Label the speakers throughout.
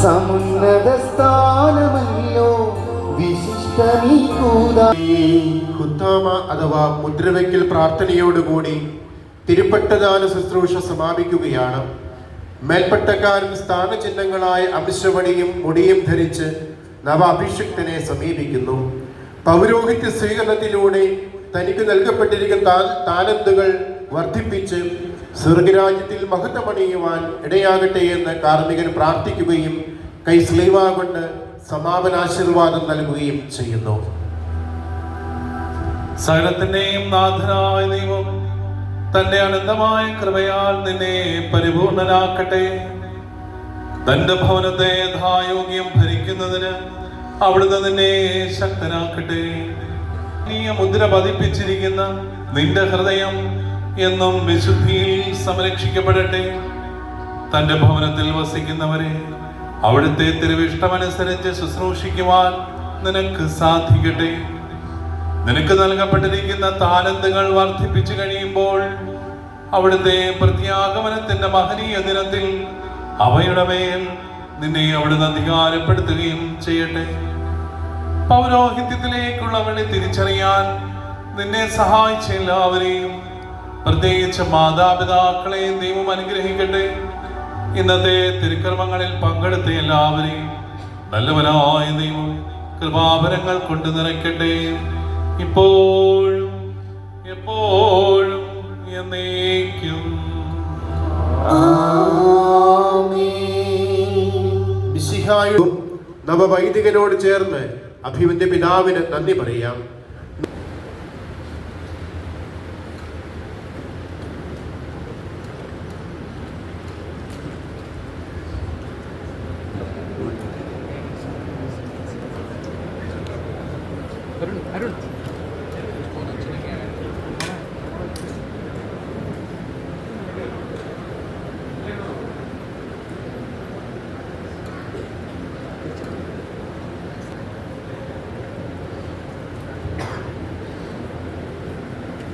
Speaker 1: സമുന്നത സ്ഥാനമല്ലോ വിശിഷ്ടമീ
Speaker 2: ഹുത്താമ അഥവാ മുദ്രവയ്ക്കൽ പ്രാർത്ഥനയോടുകൂടി തിരുപ്പട്ടദാന ശുശ്രൂഷ സമാപിക്കുകയാണ്. മേൽപ്പട്ടക്കാരൻ സ്ഥാനചിഹ്നങ്ങളായ അംശവടിയും മുടിയും ധരിച്ച് നവ അഭിഷിക്തനെ സമീപിക്കുന്നു. പൗരോഹിത്യ സ്വീകരണത്തിലൂടെ തനിക്ക് നൽകപ്പെട്ടിരിക്കുന്ന താലന്തുകൾ വർദ്ധിപ്പിച്ച് സ്വർഗരാജ്യത്തിൽ മഹത്വമണിയുവാൻ ഇടയാകട്ടെ എന്ന് കാർമ്മികൻ പ്രാർത്ഥിക്കുകയും കൈ സ്ലീവ കൊണ്ട് സമാപനാശീർവാദം നൽകുകയും ചെയ്യുന്നു.
Speaker 3: സകലത്തിന്റെയും നാഥനായ ദൈവം തന്റെ അനന്തമായ കൃപയാൽ നിന്നെ പരിപൂർണനാക്കട്ടെ. തന്റെ ഭവനത്തെ യഥായോഗ്യം ഭരിക്കുന്നതിന് അവിടുന്ന് നിന്നെ ശക്തനാക്കട്ടെ. നീ മുദ്ര പതിപ്പിച്ചിരിക്കുന്ന നിന്റെ ഹൃദയം എന്നും വിശുദ്ധിയിൽ സംരക്ഷിക്കപ്പെടട്ടെ. തന്റെ ഭവനത്തിൽ വസിക്കുന്നവരെ അവിടുത്തെ തിരുവിഷ്ടമനുസരിച്ച് ശുശ്രൂഷിക്കുവാൻ നിനക്ക് സാധിക്കട്ടെ. നിനക്ക് നൽകപ്പെട്ടിരിക്കുന്ന താലന്തുകൾ വർദ്ധിപ്പിച്ചു കഴിയുമ്പോൾ അവിടുത്തെ പ്രത്യാഗമനത്തിന്റെ മഹനീയ ദിനത്തിൽ അവയുടെ മേൽ നിന്നെ അവിടുന്ന് അധികാരപ്പെടുത്തുകയും ചെയ്യട്ടെ. പൗരോഹിത്യത്തിലേക്കുള്ളവരെ തിരിച്ചറിയാൻ നിന്നെ സഹായിച്ച എല്ലാവരെയും, പ്രത്യേകിച്ച് മാതാപിതാക്കളെയും ദൈവം അനുഗ്രഹിക്കട്ടെ. ഇന്നത്തെ തിരുക്കർമ്മങ്ങളിൽ പങ്കെടുത്ത എല്ലാവരെയും നല്ലവനായ ദൈവം കൃപാവരങ്ങൾ കൊണ്ട് നിറയ്ക്കട്ടെ, ഇപ്പോഴും എപ്പോഴും എന്നേക്കും.
Speaker 2: മിശിഹായും നവവൈദികനോട് ചേർന്ന് അഭിമന്യ പിതാവിന് നന്ദി പറയാം.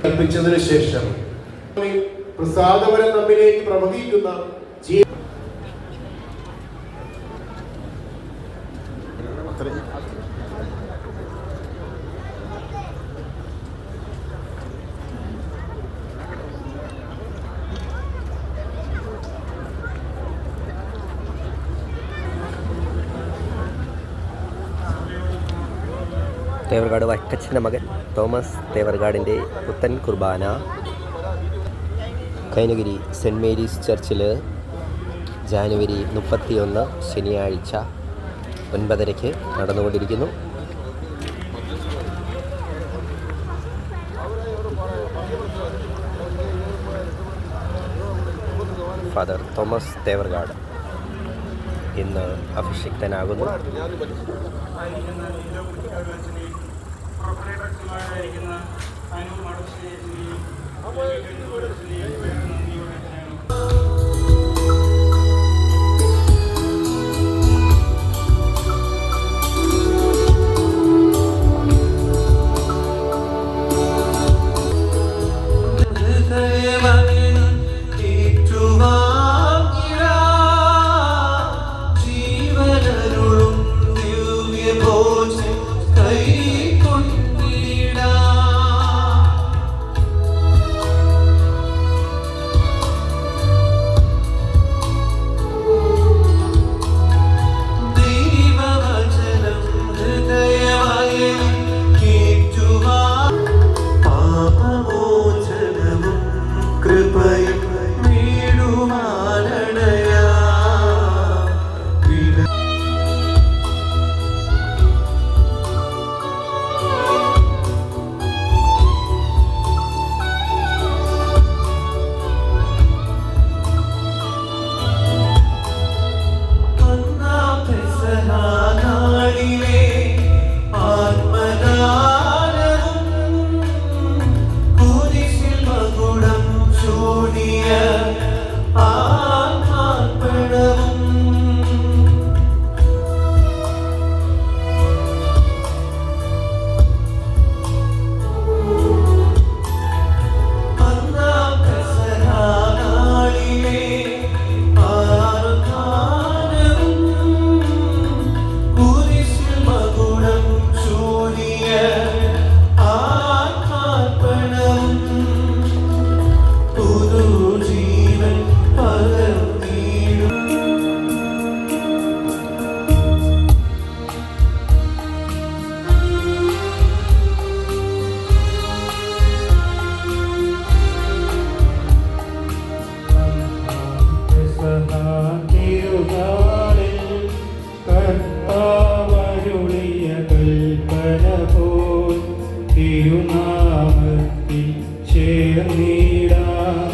Speaker 2: കൽപ്പിച്ചതിനു ശേഷം പ്രസാദവരം നമ്മിലേക്ക് പ്രവഹിക്കുന്ന
Speaker 4: തേവർകാട് വൈക്കച്ചൻ്റെ മകൻ തോമസ് തേവർകാടിൻ്റെ പുത്തൻ കുർബാന കൈനഗിരി സെൻറ്റ് മേരീസ് ചർച്ചിൽ ജാനുവരി 31 ശനിയാഴ്ച 9:30 നടന്നുകൊണ്ടിരിക്കുന്നു. ഫാദർ തോമസ് തേവർകാട് ഇന്ന് അഭിഷിക്തനാകുന്നു.
Speaker 5: നാളിൽ കർത്താവരുളിയ കൽപ്പന പോൽ തിരുനാമത്തിൽ ചേർന്നിടാം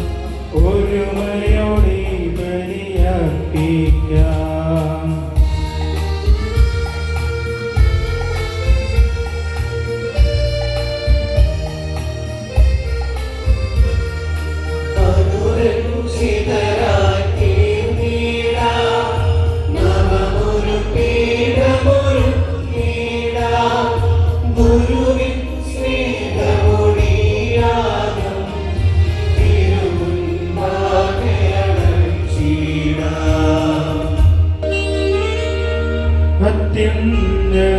Speaker 5: ഒരുമയോടെ ബലിയർപ്പിക്കാം.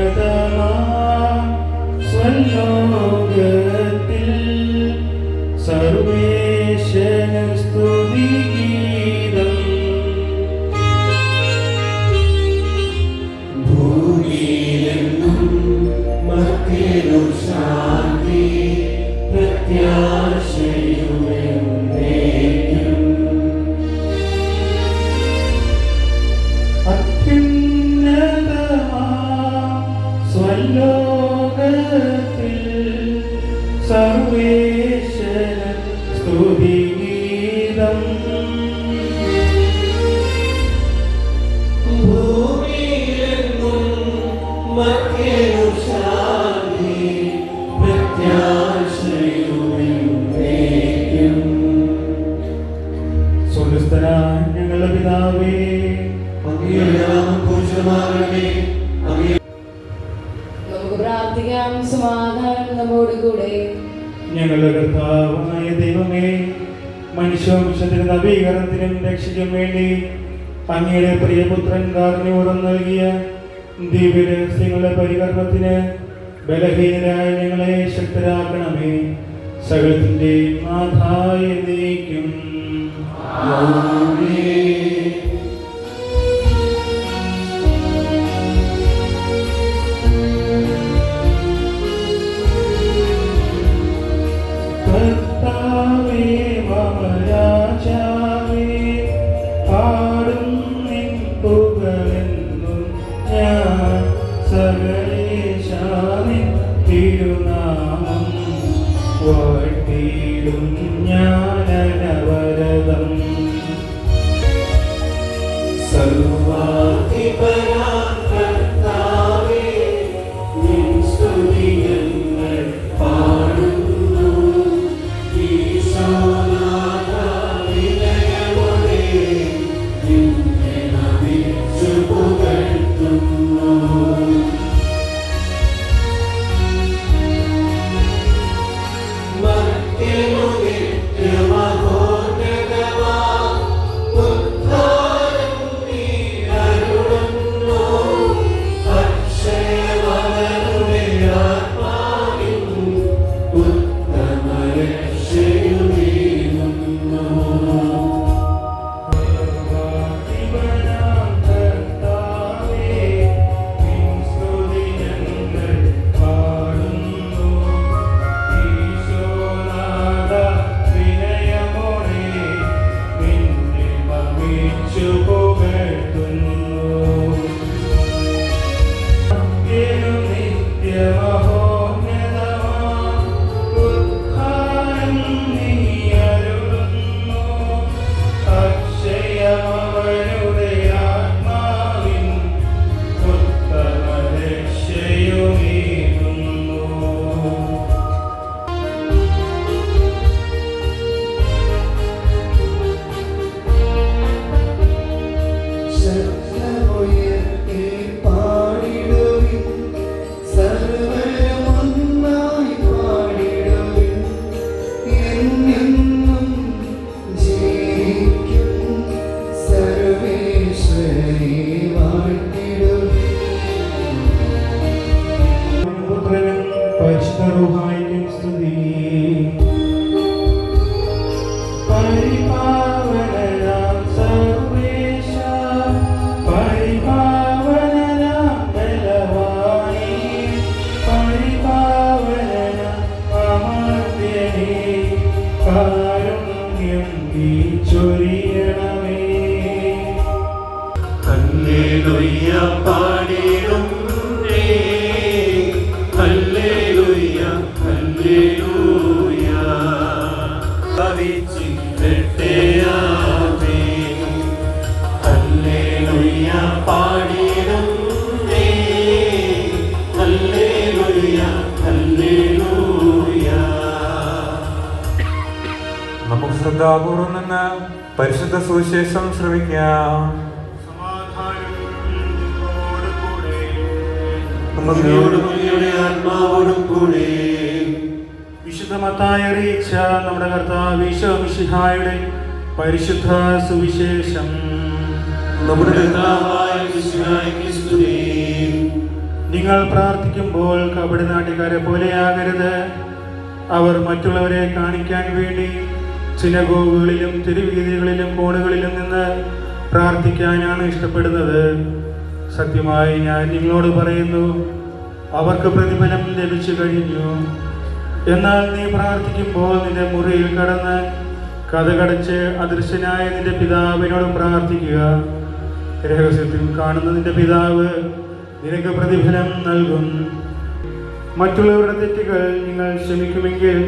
Speaker 5: അത്യുന്നതമാം സ്വലോകത്തിൽ സർവേശന സ്തുതിഗീതം. ഭൂമിയിലെന്നും മർത്യനു ശാന്തി പ്രത്യാശയുമെന്നേക്കും. സ്വലോകത്തിൽ സർവേശന സ്തുതിഗീതം. ഭൂമിയിലെങ്ങും മർത്യനു ശാന്തി പ്രത്യാശയുമെന്നേക്കും. സ്വർഗ്ഗസ്ഥനായ ഞങ്ങളുടെ പിതാവേ, അങ്ങയുടെ നാമം പൂജിതമാകണമേ.
Speaker 6: പ്രാർത്ഥിക്കാം. സമാധാനം നമ്മോടുകൂടെ.
Speaker 5: ഞങ്ങളുടെ കർത്താവായ ദൈവമേ, മനുഷ്യവംശത്തിന് നവീകരണത്തിനും രക്ഷയ്ക്കും വേണ്ടി അങ്ങയുടെ പ്രിയപുത്രൻ കാരുണ്യപൂർവ്വം നൽകിയ ദിവ്യരഹസ്യങ്ങളുടെ പരികർമ്മത്തിന് ബലഹീനരായ ഞങ്ങളെ ശക്തരാക്കണമേ. സകലത്തിന്റെ നാഥായ എന്നേക്കും. കർത്താവേ മമരാജാവേ, പാടും നിൻ പുകഴെന്നും ഞാൻ. സകലേശാനിൻ തിരുനാമം വാഴ്ത്തിയിടും ഞാനനവരതം. സർവാധിപനാം കർത്താവേ, നിൻ സ്തുതി ഞങ്ങൾ പാടുന്നു. പരിപാവന ഹല്ലേലൂയ പാടിടുന്നേ, ഹല്ലേലൂയ ഹല്ലേലൂയ. ഭവിച്ചിടട്ടെ ആമേൻ. ഹല്ലേലൂയ പാടിടുന്നേ, ഹല്ലേലൂയ ഹല്ലേലൂയ.
Speaker 7: നമുക്ക് ശ്രദ്ധാപൂർവം നിന്ന് പരിശുദ്ധ സുവിശേഷം ശ്രവിക്കാം.
Speaker 5: ആത്മാവോടും കൂടെ
Speaker 8: വിശുദ്ധ മത്തായി അറിയിച്ച നമ്മുടെ കർത്താവ് ഈശോ മിശിഹായുടെ പരിശുദ്ധ സുവിശേഷം.
Speaker 5: നമ്മുടെ കർത്താവായ മിശിഹായ്ക്ക് സ്തുതി.
Speaker 8: നിങ്ങൾ പ്രാർത്ഥിക്കുമ്പോൾ കപടനാട്ടുകാരെ പോലെയാകരുത്. അവർ മറ്റുള്ളവരെ കാണിക്കാൻ വേണ്ടി സിനഗോഗുകളിലും തെരുവീതികളിലും കോണുകളിലും നിന്ന് പ്രാർത്ഥിക്കാനാണ് ഇഷ്ടപ്പെടുന്നത്. സത്യമായി ഞാൻ നിങ്ങളോട് പറയുന്നു, അവർക്ക് പ്രതിഫലം ലഭിച്ചു കഴിഞ്ഞു. എന്നാൽ നീ പ്രാർത്ഥിക്കുമ്പോൾ നിന്റെ മുറിയിൽ കടന്ന് കതകടച്ച് അദൃശ്യനായ നിന്റെ പിതാവിനോട് പ്രാർത്ഥിക്കുക. രഹസ്യത്തിൽ കാണുന്ന നിന്റെ പിതാവ് നിനക്ക് പ്രതിഫലം നൽകും. മറ്റുള്ളവരുടെ തെറ്റുകൾ നിങ്ങൾ ക്ഷമിക്കുമെങ്കിൽ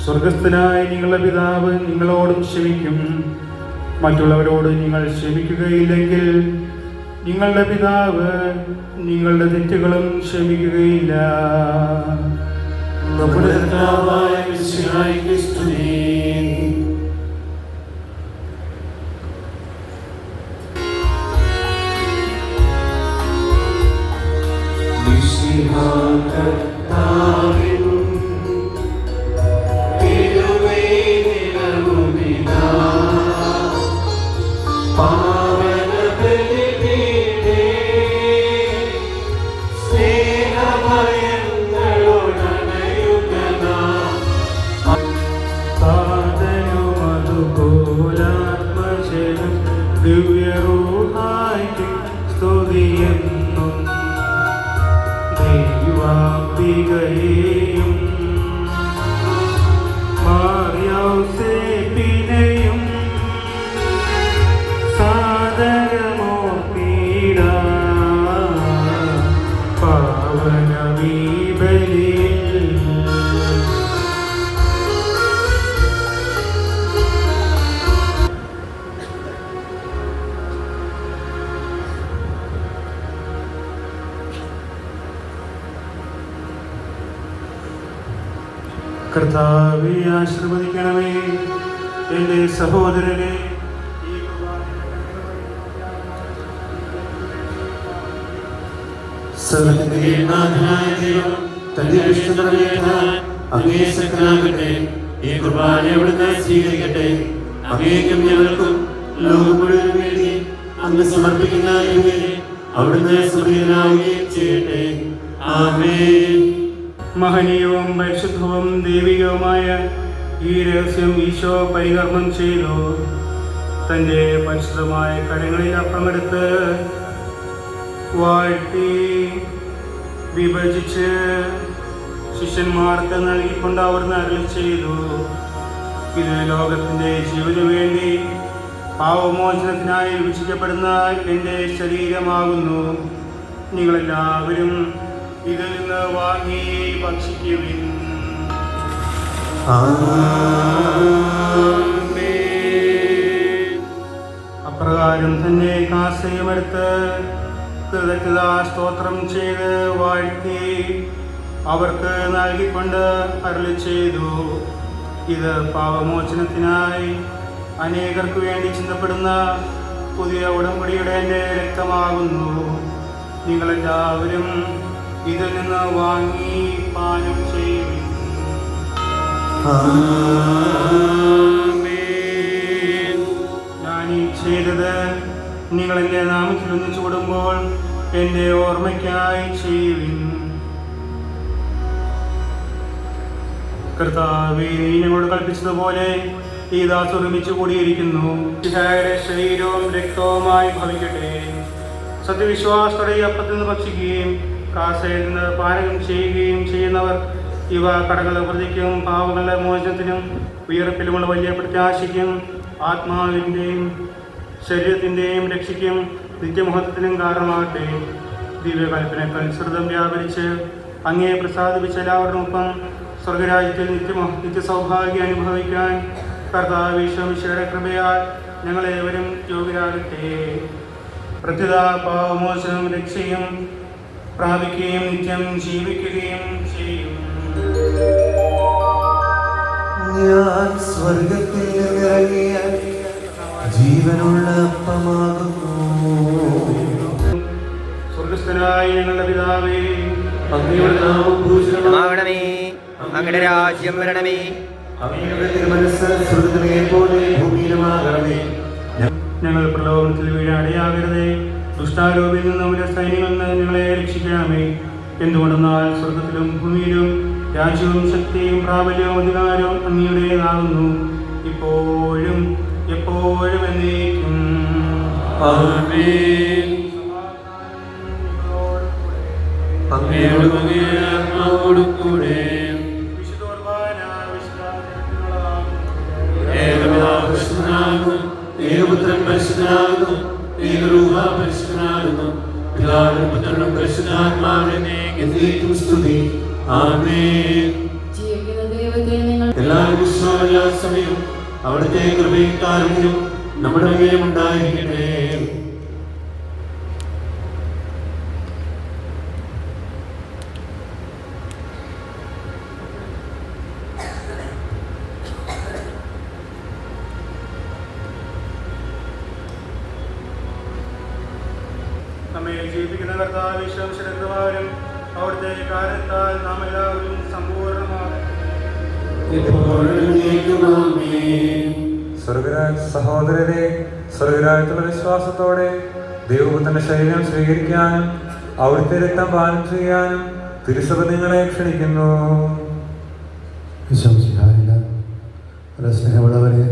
Speaker 8: സ്വർഗസ്ഥനായ നിങ്ങളുടെ പിതാവ് നിങ്ങളോടും ക്ഷമിക്കും. മറ്റുള്ളവരോട് നിങ്ങൾ ക്ഷമിക്കുകയില്ലെങ്കിൽ നിങ്ങളുടെ പിതാവ് നിങ്ങളുടെ തെറ്റുകളും ക്ഷമിക്കുകയില്ല.
Speaker 5: നമ്മുടെ കർത്താവായ മിശിഹായ്ക്ക് സ്തുതി. മിശിഹാ കർത്താവിൻ തിരുവേദിനമുനിതാ പാവന ബലിപീഠേ സ്നേഹഭയങ്ങളോടണയുകനാ.
Speaker 8: സാധനുമതുപോലാത്മശേഷം ദിവ്യരൂഹായ്ക്ക് സ്തുതിയെന്നും ദൈവാംബികയെയും മാർയൗസേപ്പിനെയും സാദരമോർത്തിടാം പാവനമീ ബലിയിൽ. കർത്താവേ, ആശീർവദിക്കണമേ. എൻ്റെ സഹോദരനെ
Speaker 5: സ്വർഗ്ഗത്തിലെ നാഥനായ ദൈവം തന്റെ ഇഷ്ടം നിറവേറ്റാൻ അങ്ങേ ശക്തനാകട്ടെ. ഈ കുർബാന അവിടുന്ന് സ്വീകരിക്കട്ടെ. അങ്ങേക്കും ഞങ്ങൾക്കും ലോകം മുഴുവൻ വേണ്ടി അങ്ങ് സമർപ്പിക്കുന്ന ഇവയെ അവിടുന്ന് സ്മൃതിയിലാവുകയും ചെയ്യട്ടെ. ആമേൻ.
Speaker 8: മഹനീയവും പരിശുദ്ധവും ദൈവികവുമായ ഈ രഹസ്യം ഈശോ പരികർമ്മം ചെയ്തു. തൻ്റെ പരിശുദ്ധമായ കരങ്ങളിൽ അപ്പമെടുത്ത് വാഴ്ത്തി വിഭജിച്ച് ശിഷ്യന്മാർക്ക് നൽകിക്കൊണ്ട് അവിടുന്ന് അരുളി ചെയ്തു, ഇത് ലോകത്തിൻ്റെ ജീവന് വേണ്ടി പാവമോചനത്തിനായി വിഭജിക്കപ്പെടുന്ന എൻ്റെ ശരീരമാകുന്നു. നിങ്ങളെല്ലാവരും ഇതിൽ നിന്ന് വാങ്ങി ഭക്ഷിക്കുവിൻ. അപ്രകാരം തന്നെ കാസയുമെടുത്ത് കൃതജ്ഞതാ സ്തോത്രം ചെയ്ത് വാഴ്ത്തി അവർക്ക് നൽകിക്കൊണ്ട് അരുളി ചെയ്തു, ഇത് പാപമോചനത്തിനായി അനേകർക്ക് വേണ്ടി ചിന്തപ്പെടുന്ന പുതിയ ഉടമ്പടിയുടെ എൻ്റെ രക്തമാകുന്നു. നിങ്ങളെല്ലാവരും ഇതിൽ നിന്ന് വാങ്ങി പാനം ചെയ്യും. ഞാനീ ചെയ്തത് നിങ്ങൾ എൻ്റെ നാമത്തിൽ ഒന്നിച്ചു കൂടുമ്പോൾ എൻ്റെ ഓർമ്മയ്ക്കായി ചെയ്യുവിൻ. കർത്താവേ, നീ ഞങ്ങളോട് കൽപ്പിച്ചതുപോലെ ഈ ദാസ് ഒരുമിച്ച് കൂടിയിരിക്കുന്നു. മിശിഹായുടെ ശരീരവും രക്തവുമായി ഭവിക്കട്ടെ. സത്യവിശ്വാസത്തോടെ ഈ അപ്പത്തിൽ നിന്ന് ഭക്ഷിക്കുകയും കാസയിൽ നിന്ന് പാനകം ചെയ്യുകയും ചെയ്യുന്നവർ ഇവ കടങ്ങളുടെ പ്രതിക്കും പാവങ്ങളുടെ മോചനത്തിനും ഉയർപ്പിലുമുള്ള വലിയ പ്രത്യാശയ്ക്കും ആത്മാവിൻ്റെയും ശരീരത്തിൻ്റെയും രക്ഷയ്ക്കും നിത്യമഹത്വത്തിനും കാരണമാകട്ടെ. ദിവ്യകൽപ്പനകൾ ശ്രുതം വ്യാപരിച്ച് അങ്ങയെ പ്രസാദിപ്പിച്ച എല്ലാവരോടൊപ്പം സ്വർഗരാജ്യത്തിൽ നിത്യസൗഭാഗ്യം അനുഭവിക്കാൻ കർത്താവ് ഈശോമിശിഹായുടെ കൃപയാൽ ഞങ്ങളേവരും യോഗ്യരാകട്ടെ. പ്രത്യുത പാവമോചനവും രക്ഷയും പ്രാപിക്കുകയും നിത്യം ജീവിക്കുകയും ചെയ്യും.
Speaker 1: ഞാൻ സ്വർഗത്തിൽ നിന്നിറങ്ങിയ ജീവനുള്ള അപ്പമാകുന്നു.
Speaker 8: സ്വർഗസ്ഥനായ ഞങ്ങളുടെ പിതാവേ,
Speaker 5: അങ്ങയുടെ നാമം
Speaker 4: പൂജിതമാകണമേ, അങ്ങയുടെ രാജ്യം വരണമേ,
Speaker 1: അങ്ങയുടെ തിരുമനസ്സ് സ്വർഗ്ഗത്തിലെ പോലെ ഭൂമിയിലുമാകണമേ.
Speaker 8: ഞങ്ങൾ പ്രലോഭനത്തിൽ വീഴാടിയാകരുതേ, ദുഷ്ടാരോപിൽ നിന്ന് നമ്മുടെ സൈന്യങ്ങളിൽ നിന്ന് ഞങ്ങളെ രക്ഷിക്കണമേ. എന്തുകൊണ്ടെന്നാൽ സ്വർഗത്തിലും ഭൂമിയിലും രാജ്യവും ശക്തിയും പ്രാബല്യവും അധികാരവും അങ്ങയുടേതാകുന്നു, ഇപ്പോഴും എപ്പോഴും എന്നേക്കും.
Speaker 5: ആമേൻ. അങ്ങയോടും അങ്ങയുടെ ആത്മാവോടും കൂടെ ഏകപിതാവ് പരിശുദ്ധനാകുന്നു, ഏകപുത്രൻ പരിശുദ്ധനാകുന്നു, ഏകരൂഹ പരിശുദ്ധനാകുന്നു, പിതാവിനും പുത്രനും പരിശുദ്ധാത്മാവിനും എന്നേക്കും സ്തുതി. ആമേൻ.
Speaker 6: ജീവിക്കുന്ന ദൈവത്തെ നിങ്ങൾ
Speaker 5: എല്ലാ ദിവസവും എല്ലാ സമയവും അവിടുത്തെ കൃപയും കാരുണ്യവും നമ്മുടെ മേലും ഉണ്ടായിരിക്കട്ടെ.
Speaker 8: നമ്മെ ജീവിക്കുന്ന കർത്താവ് ഈശോമിശിഹായും അവിടുത്തെ കാരണത്താൽ നാം എല്ലാവരും സമ്പൂർണ്ണമാകും.
Speaker 7: സഹോദരരെ, സ്വർഗരാജ്യത്തുള്ള വിശ്വാസത്തോടെ ദൈവപുത്രന്റെ ശരീരം സ്വീകരിക്കാനും അവിടുത്തെ രക്തം പാനം ചെയ്യാനും തിരുസഭ നിങ്ങളെ ക്ഷണിക്കുന്നു.
Speaker 1: സ്നേഹമുള്ളവരെ,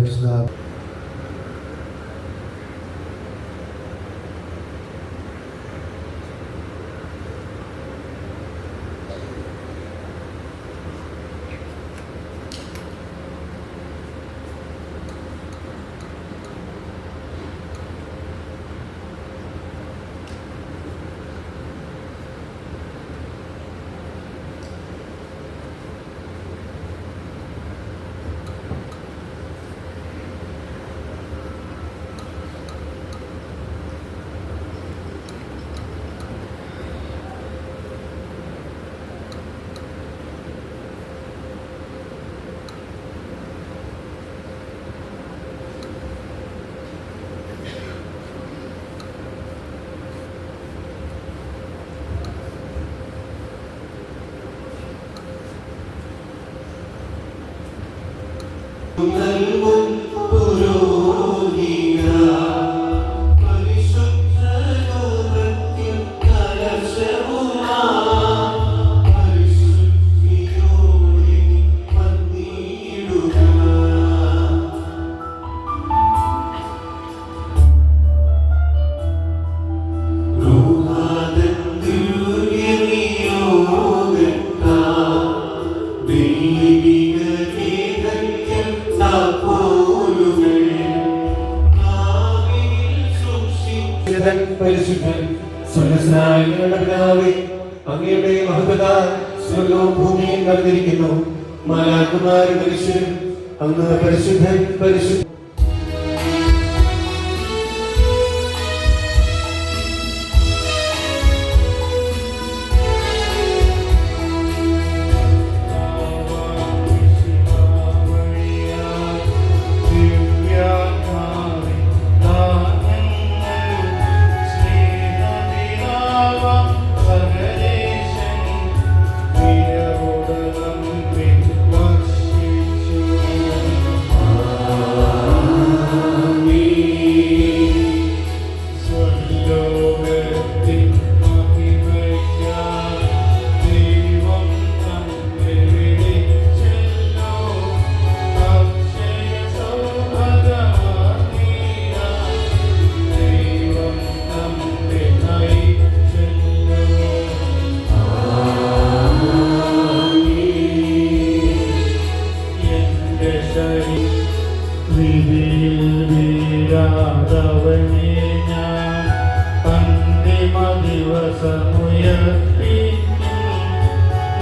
Speaker 5: പരിശുദ്ധൻ സ്വർഗ്ഗസ്ഥനായ ഞങ്ങളുടെ പിതാവേ, അങ്ങയുടെ മഹത്വത്താൽ സ്വർഗ്ഗവും ഭൂമിയും നിറഞ്ഞിരിക്കുന്നു. മാലാഖമാരും മനുഷ്യരും അങ്ങ് പരിശുദ്ധൻ പരിശുദ്ധൻ.
Speaker 8: ും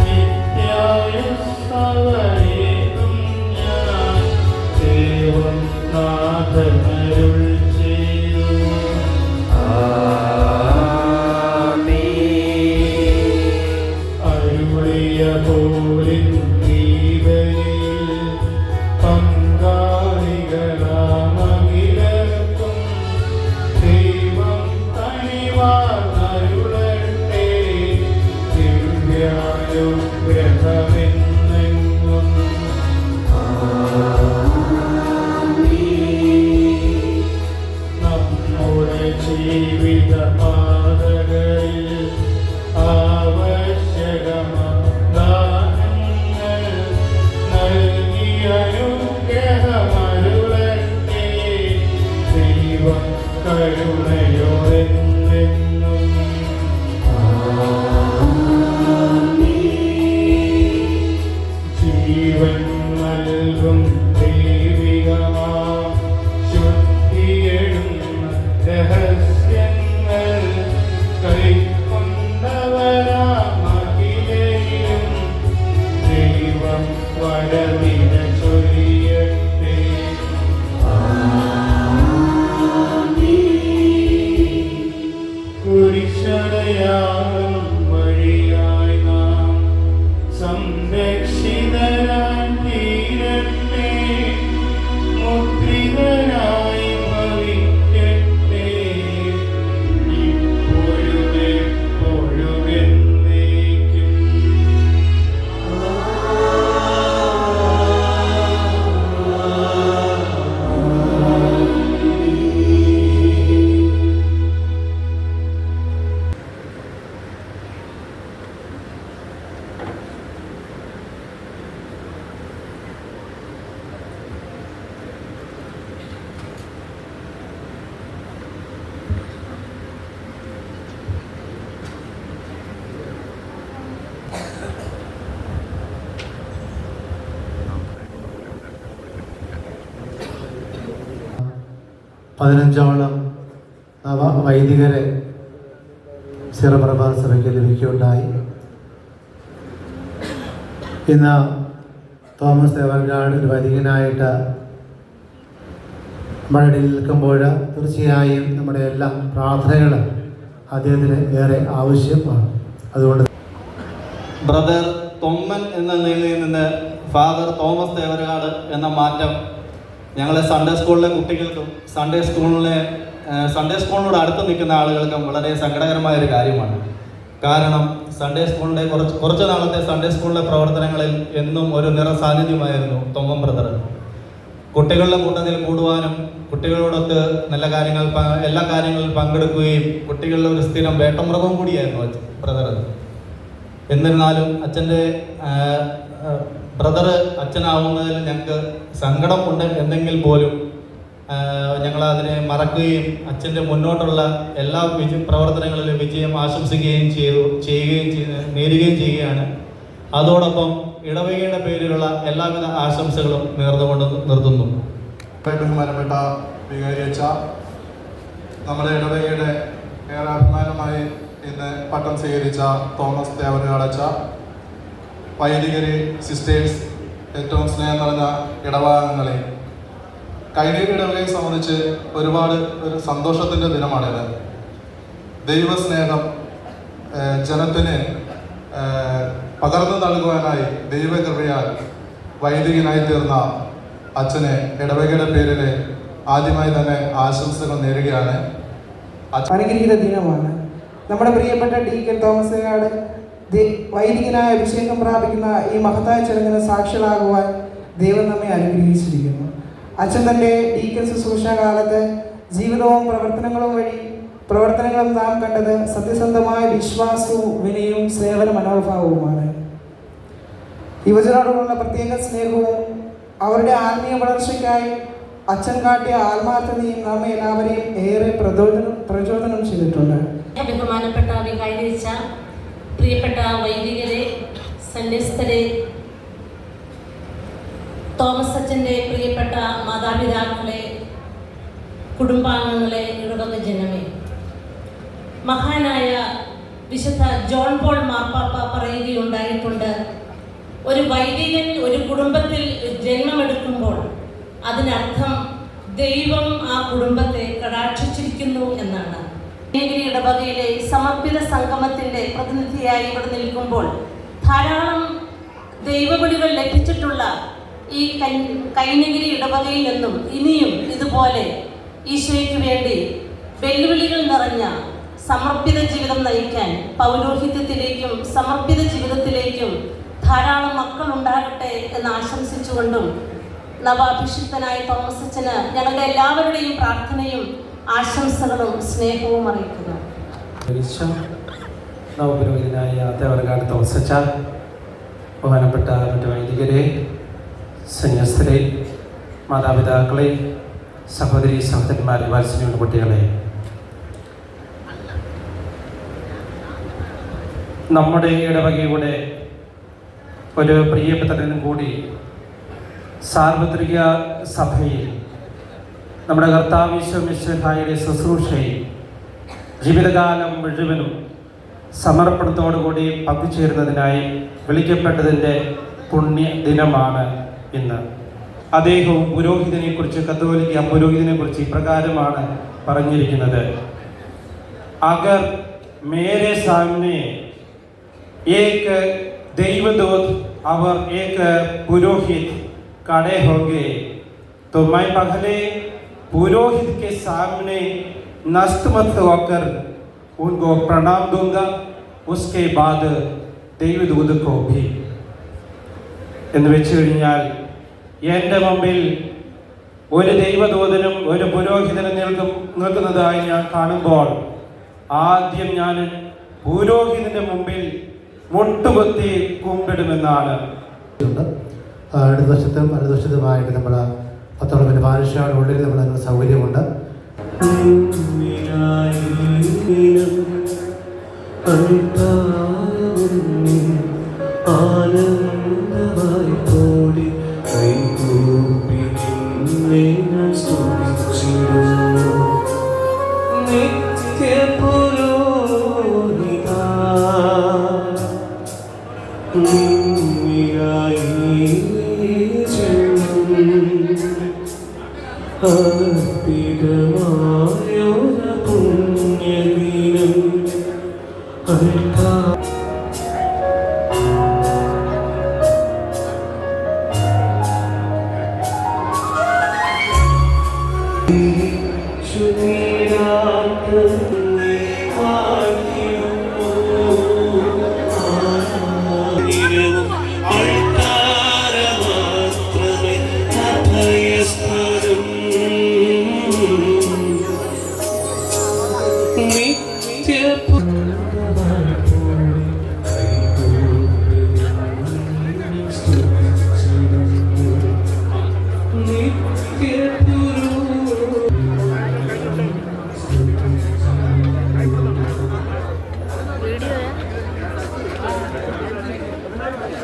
Speaker 5: നിത്യായുസ്സവരേകും ഞാൻ ദൈവം നാഥനരുൾ ചെയ്തു. അരുളിയ പോലിൻ ദീപയിൽ പങ്കാളികളാമകിലർക്കും ദൈവം കനിവാർന്നരുളട്ടെ. ദിവ്യാനുഗ്രഹമെന്നെങ്ങും നമ്മുടെ ജീവിത പാതകളിൽ ആവശ്യകമാദാനങ്ങൾ നൽകി അനുഗ്രഹമരുളട്ടെ. ദൈവം കരുണയോടെന്നെന്നും ജീവൻ നൽകും ദൈവികമാം ശുദ്ധിയെഴുന്ന രഹസ്യങ്ങൾ കൈക്കൊണ്ടവരാമകിലയിലും ദൈവം വരവിന ചൊരിയട്ടെ. കുരിശടയാളം വഴിയായി നാം സംരക്ഷിതരാൻ തീരട്ടെ. മുദ്രിതരായി ഭവിക്കട്ടെ. ഇപ്പോഴും എപ്പോഴും എന്നേക്കും.
Speaker 1: പതിനഞ്ചോളം വൈദികരെ സിറപ്രഭാത സഭയ്ക്ക് ലഭിക്കുകയുണ്ടായി. ഇന്ന് തോമസ് തേവർഗാഡ് ഒരു വൈദികനായിട്ട് നമ്മുടെ ഇടയിൽ നിൽക്കുമ്പോൾ തീർച്ചയായും നമ്മുടെ എല്ലാ പ്രാർത്ഥനകളും അദ്ദേഹത്തിന് ഏറെ ആവശ്യമാണ്. അതുകൊണ്ട്
Speaker 9: ബ്രദർ തൊമ്മൻ എന്ന നിലയിൽ നിന്ന് ഫാദർ തോമസ് തേവരകാട് എന്ന മാറ്റം ഞങ്ങളെ സൺഡേ സ്കൂളിലെ കുട്ടികൾക്കും സൺഡേ സ്കൂളിനോട് അടുത്ത് നിൽക്കുന്ന ആളുകൾക്കും വളരെ സങ്കടകരമായ ഒരു കാര്യമാണ്. കാരണം സൺഡേ സ്കൂളിൻ്റെ കുറച്ച് നാളത്തെ സൺഡേ സ്കൂളിലെ പ്രവർത്തനങ്ങളിൽ എന്നും ഒരു നിറസാന്നിധ്യമായിരുന്നു തൊമ്മൻ ബ്രദർ. കുട്ടികളുടെ കൂട്ടത്തിൽ കൂടുവാനും കുട്ടികളോടൊത്ത് നല്ല കാര്യങ്ങൾ എല്ലാ കാര്യങ്ങളിലും പങ്കെടുക്കുകയും കുട്ടികളുടെ ഒരു സ്ഥിരം വേട്ടമൃഗം കൂടിയായിരുന്നു ബ്രദർ. എന്നിരുന്നാലും ബ്രദർ അച്ഛനാവുന്നതിൽ ഞങ്ങൾക്ക് സങ്കടമുണ്ട് എന്നെങ്കിൽ പോലും ഞങ്ങൾ അതിനെ മറക്കുകയും അച്ഛൻ്റെ മുന്നോട്ടുള്ള എല്ലാ പ്രവർത്തനങ്ങളിലും വിജയം ആശംസിക്കുകയും നേരുകയും ചെയ്യുകയാണ്. അതോടൊപ്പം ഇടവകയുടെ പേരിലുള്ള എല്ലാവിധ ആശംസകളും നേർന്നുകൊണ്ട് നിർത്തുന്നു.
Speaker 10: ബഹുമാനപ്പെട്ട വികാരി അച്ഛ, നമ്മുടെ ഇടവകയുടെ ഏറെ അഭിമാനമായി ഇന്ന് പട്ടം സ്വീകരിച്ച തോമസ് തേവരകാട് അച്ഛ, വൈദികരെ, സിസ്റ്റേഴ്സ്, ഏറ്റവും സ്നേഹം നിറഞ്ഞ ഇടവകങ്ങളെ, കൈനീര് ഇടവകയെ സംബന്ധിച്ച് ഒരു സന്തോഷത്തിൻ്റെ ദിനമാണിത്. ദൈവസ്നേഹം ജനത്തിന് പകർന്നു നൽകുവാനായി ദൈവകൃപയാൽ വൈദികനായി തീർന്ന അച്ഛനെ ഇടവകയുടെ പേരിൽ ആദ്യമായി തന്നെ ആശംസകൾ നേരുകയാണ്.
Speaker 11: അനുഗ്രഹീത ദിനമാണ്. നമ്മുടെ പ്രിയപ്പെട്ട ഡീക്കൻ തോമസ് തേവരകാട് വൈദികനായ അഭിഷേകം പ്രാപിക്കുന്ന ഈ മഹത്തായ ചടങ്ങിന് സാക്ഷികളാകുവാൻ ദൈവം നമ്മെ അനുഗ്രഹിച്ചിരിക്കുന്നു. അച്ഛൻ തൻ്റെ ഡീക്കൻ ശുശ്രൂഷ കാലത്ത് ജീവിതവും പ്രവർത്തനങ്ങളും നാം കണ്ടത് സത്യസന്ധമായ വിശ്വാസവും വിനയവും സേവന മനോഭാവവുമാണ്. യുവജനോടുള്ള പ്രത്യേക സ്നേഹവും അവരുടെ ആത്മീയ വളർച്ചയ്ക്കായി അച്ഛൻ കാട്ടിയ ആത്മാർത്ഥതയും നമ്മെ എല്ലാവരെയും ഏറെ പ്രചോദനം ചെയ്തിട്ടുണ്ട്.
Speaker 6: ബഹുമാനപ്പെട്ട വികാരിച്ച പ്രിയപ്പെട്ട വൈദികരെ, സന്യസ്തരെ, തോമസ് അച്ഛൻ്റെ പ്രിയപ്പെട്ട മാതാപിതാക്കളെ, കുടുംബാംഗങ്ങളെ, ഇടവക ജനമേ, മഹാനായ വിശുദ്ധ ജോൺ പോൾ മാർപ്പാപ്പ പറയുകയുണ്ടായിട്ടുണ്ട്, ഒരു വൈദികൻ ഒരു കുടുംബത്തിൽ ജന്മമെടുക്കുമ്പോൾ അതിനർത്ഥം ദൈവം ആ കുടുംബത്തെ കടാക്ഷിച്ചിരിക്കുന്നു എന്നാണ്. കൈനഗിരി ഇടവകയിലെ സമർപ്പിത സംഗമത്തിൻ്റെ പ്രതിനിധിയായി ഇവിടെ നിൽക്കുമ്പോൾ ധാരാളം ദൈവവിളികൾ ലഭിച്ചിട്ടുള്ള ഈ കൈനഗിരി ഇടവകയിൽ നിന്നും ഇനിയും ഇതുപോലെ ഈശോയ്ക്ക് വേണ്ടി വെല്ലുവിളികൾ നിറഞ്ഞ സമർപ്പിത ജീവിതം നയിക്കാൻ, പൗരോഹിത്യത്തിലേക്കും സമർപ്പിത ജീവിതത്തിലേക്കും ധാരാളം മക്കൾ ഉണ്ടാകട്ടെ എന്ന് ആശംസിച്ചുകൊണ്ടും നവാഭിഷിക്തനായ തോമസ് അച്ഛന് ഞങ്ങളുടെ എല്ലാവരുടെയും പ്രാർത്ഥനയും ആശംസകളും സ്നേഹവും അറിയിക്കുന്നു.
Speaker 12: നവപുരോഹിതനായ തേവർകാട് തോമസ് അച്ഛ, ബഹുമാനപ്പെട്ട മറ്റു വൈദികരെ, സന്യസ്തരെ, മാതാപിതാക്കളെ, സഹോദരി സഹോദരന്മാരെ, വാത്സല്യമുള്ള കുട്ടികളെ, നമ്മുടെ ഇടവകയുടെ ഒരു പ്രിയപ്പെട്ടതിനും കൂടി സാർവത്രിക സഭയിൽ നമ്മുടെ കർത്താവ് ഈശോ മിശിഹായുടെ ശുശ്രൂഷയിൽ ജീവിതകാലം മുഴുവനും സമർപ്പണത്തോടുകൂടി പങ്കുചേരുന്നതിനായി വിളിക്കപ്പെട്ടതിൻ്റെ പുണ്യ ദിനമാണ് ഇന്ന്. അദ്ദേഹവും പുരോഹിതനെക്കുറിച്ച്, കത്തോലിക്ക പുരോഹിതനെക്കുറിച്ച് ഇപ്രകാരമാണ് പറഞ്ഞിരിക്കുന്നത്: അഗർ മേരെ സാമനെ एक देवदूत और एक पुरोहित खड़े होंगे तो मैं पहले पुरोहित के सामने नतमस्तक होकर उनको प्रणाम दूंगा, उसके बाद देवदूत को भी. എന്ന് വെച്ച് കഴിഞ്ഞാൽ എൻ്റെ മുമ്പിൽ ഒരു ദൈവദൂതനും ഒരു പുരോഹിതനും നിൽക്കുന്നതായി ഞാൻ കാണുമ്പോൾ ആദ്യം ഞാൻ പുരോഹിതന്റെ മുമ്പിൽ മുട്ടുകുത്തി കുമ്പിടുമെന്നാണ്.
Speaker 1: ഇടതുവശത്തും വലതുവശത്തുമായിട്ട് നമ്മൾ 19 പാരിഷയുടെ ഉള്ളിൽ നമ്മൾ അതിനുള്ള സൗകര്യമുണ്ട്.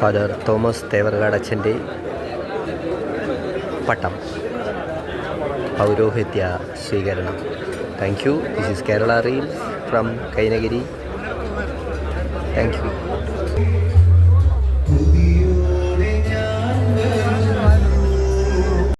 Speaker 4: ഫാദർ തോമസ് തേവർകാട് അച്ഛൻ്റെ പട്ടം പൗരോഹിത്യ സ്വീകരണം. Thank you. This is Kerala reels from Kainagiri. Thank U.